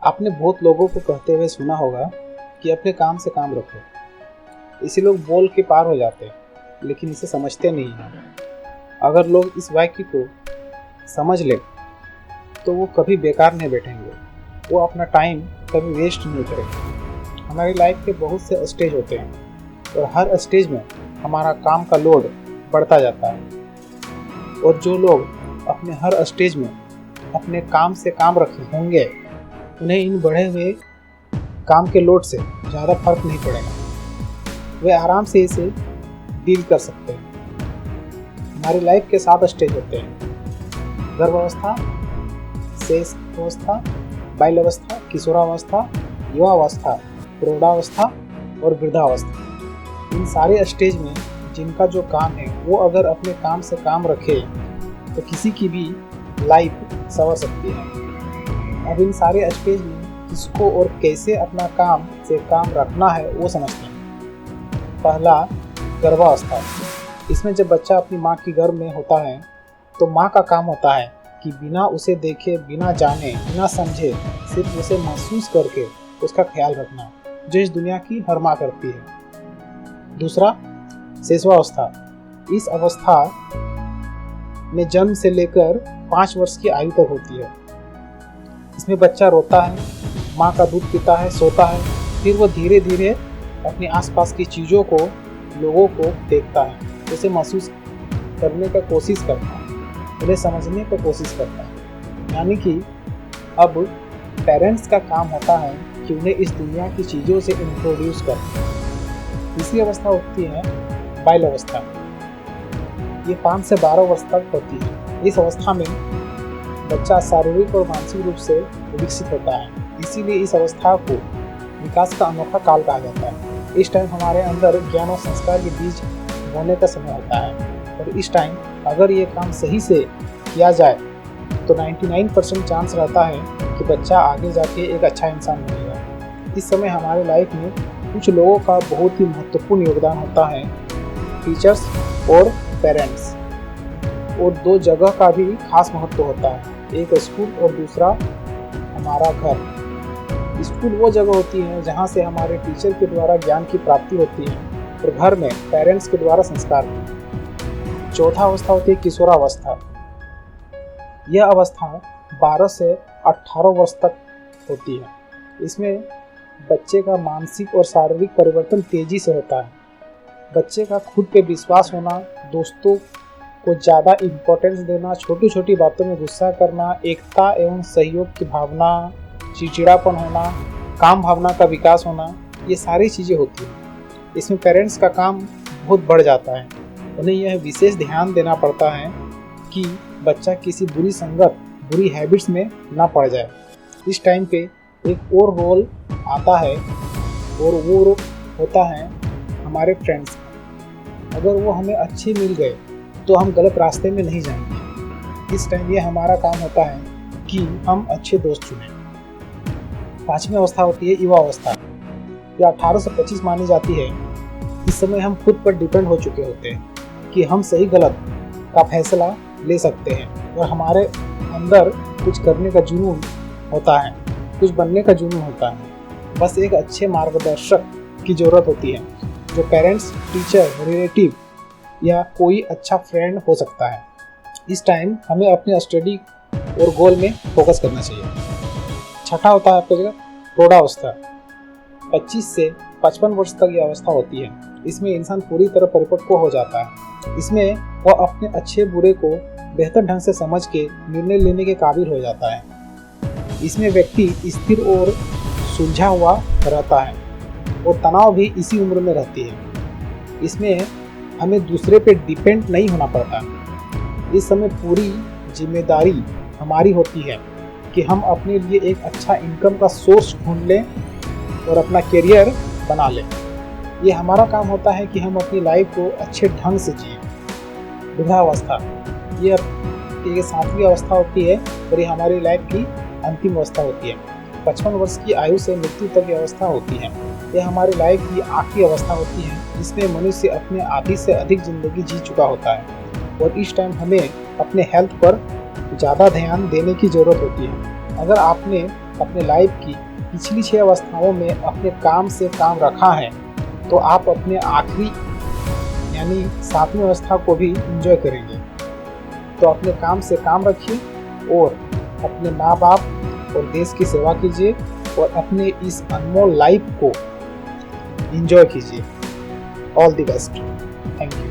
आपने बहुत लोगों को कहते हुए सुना होगा कि अपने काम से काम रखो। इसे लोग बोल के पार हो जाते हैं, लेकिन इसे समझते नहीं हैं। अगर लोग इस वाक्य को समझ लें तो वो कभी बेकार नहीं बैठेंगे, वो अपना टाइम कभी वेस्ट नहीं करेंगे। हमारी लाइफ के बहुत से स्टेज होते हैं और हर स्टेज में हमारा काम का लोड बढ़ता जाता है, और जो लोग अपने हर स्टेज में अपने काम से काम रखे होंगे उन्हें इन बढ़े हुए काम के लोड से ज़्यादा फर्क नहीं पड़ेगा। वे आराम से इसे डील कर सकते हैं। हमारी लाइफ के 7 स्टेज होते हैं: गर्भावस्था, शेष अवस्था, बाल्यावस्था, किशोरावस्था, युवावस्था, प्रौढ़ावस्था और वृद्धावस्था। इन सारे स्टेज में जिनका जो काम है वो अगर अपने काम से काम रखे तो किसी की भी लाइफ संवर सकती है। अब इन सारे स्टेज में किसको और कैसे अपना काम से काम रखना है वो समझते हैं। पहला, गर्भावस्था। इसमें जब बच्चा अपनी माँ की गर्भ में होता है तो माँ का काम होता है कि बिना उसे देखे, बिना जाने, बिना समझे, सिर्फ उसे महसूस करके उसका ख्याल रखना, जो इस दुनिया की हर माँ करती है। दूसरा, शेषावस्था। इस अवस्था में जन्म से लेकर 5 वर्ष की आयु तक होती है। इसमें बच्चा रोता है, माँ का दूध पीता है, सोता है, फिर वो धीरे धीरे अपने आसपास की चीज़ों को, लोगों को देखता है, उसे महसूस करने का कोशिश करता है, उन्हें समझने की कोशिश करता है। यानी कि अब पेरेंट्स का काम होता है कि उन्हें इस दुनिया की चीज़ों से इंट्रोड्यूस करें। तीसरी अवस्था होती है बाल्यावस्था। ये 5 से 12 वर्ष तक होती है। इस अवस्था में बच्चा शारीरिक और मानसिक रूप से विकसित होता है, इसीलिए इस अवस्था को विकास का अनोखा काल कहा जाता है। इस टाइम हमारे अंदर ज्ञान और संस्कार के बीज बोने का समय होता है, और इस टाइम अगर ये काम सही से किया जाए तो 99% चांस रहता है कि बच्चा आगे जाके एक अच्छा इंसान बनेगा। इस समय हमारे लाइफ में कुछ लोगों का बहुत ही महत्वपूर्ण योगदान होता है, टीचर्स और पेरेंट्स, और 2 जगह का भी खास महत्व होता है, एक स्कूल और दूसरा हमारा घर। स्कूल वो जगह होती है जहाँ से हमारे टीचर के द्वारा ज्ञान की प्राप्ति होती है, और घर में पेरेंट्स के द्वारा संस्कार। चौथा अवस्था होती है किशोरावस्था। यह अवस्था 12 से 18 वर्ष तक होती है। इसमें बच्चे का मानसिक और शारीरिक परिवर्तन तेजी से होता है। बच्चे का खुद पे विश्वास होना, दोस्तों को ज़्यादा इम्पोर्टेंस देना, छोटी छोटी बातों में गुस्सा करना, एकता एवं सहयोग की भावना, चिड़चिड़ापन होना, काम भावना का विकास होना, ये सारी चीज़ें होती हैं। इसमें पेरेंट्स का काम बहुत बढ़ जाता है। उन्हें यह विशेष ध्यान देना पड़ता है कि बच्चा किसी बुरी संगत, बुरी हैबिट्स में ना पड़ जाए। इस टाइम पे एक और रोल आता है, और वो होता है हमारे फ्रेंड्स। अगर वो हमें अच्छे मिल गए तो हम गलत रास्ते में नहीं जाएंगे। इस टाइम ये हमारा काम होता है कि हम अच्छे दोस्त चुनें। 5वीं अवस्था होती है युवा अवस्था। यह 18 से 25 मानी जाती है। इस समय हम खुद पर डिपेंड हो चुके होते हैं कि हम सही गलत का फैसला ले सकते हैं, और हमारे अंदर कुछ करने का जुनून होता है, कुछ बनने का जुनून होता है। बस एक अच्छे मार्गदर्शक की ज़रूरत होती है, जो पेरेंट्स, टीचर, रिलेटिव या कोई अच्छा फ्रेंड हो सकता है। इस टाइम हमें अपने स्टडी और गोल में फोकस करना चाहिए। छठा होता है आपका जगह प्रौढ़ावस्था। 25 से 55 वर्ष तक ये अवस्था होती है। इसमें इंसान पूरी तरह परिपक्व हो जाता है। इसमें वह अपने अच्छे बुरे को बेहतर ढंग से समझ के निर्णय लेने के काबिल हो जाता है। इसमें व्यक्ति स्थिर और सुलझा हुआ रहता है, और तनाव भी इसी उम्र में रहती है। इसमें हमें दूसरे पे डिपेंड नहीं होना पड़ता। इस समय पूरी जिम्मेदारी हमारी होती है कि हम अपने लिए एक अच्छा इनकम का सोर्स ढूंढ लें और अपना करियर बना लें। ये हमारा काम होता है कि हम अपनी लाइफ को अच्छे ढंग से जिए। वृद्धावस्था, ये 7वीं अवस्था होती है, और ये हमारी लाइफ की अंतिम अवस्था होती है। 55 वर्ष की आयु से मृत्यु तक की अवस्था होती है। यह हमारी लाइफ की आखिरी अवस्था होती है, जिसमें मनुष्य अपने आधी से अधिक जिंदगी जी चुका होता है, और इस टाइम हमें अपने हेल्थ पर ज़्यादा ध्यान देने की ज़रूरत होती है। अगर आपने अपने लाइफ की पिछली 6 अवस्थाओं में अपने काम से काम रखा है, तो आप अपने आखिरी यानी 7वीं अवस्था को भी एंजॉय करेंगे। तो अपने काम से काम रखिए और अपने माँ बाप और देश की सेवा कीजिए और अपने इस अनमोल लाइफ को एंजॉय कीजिए। All the best. Thank you.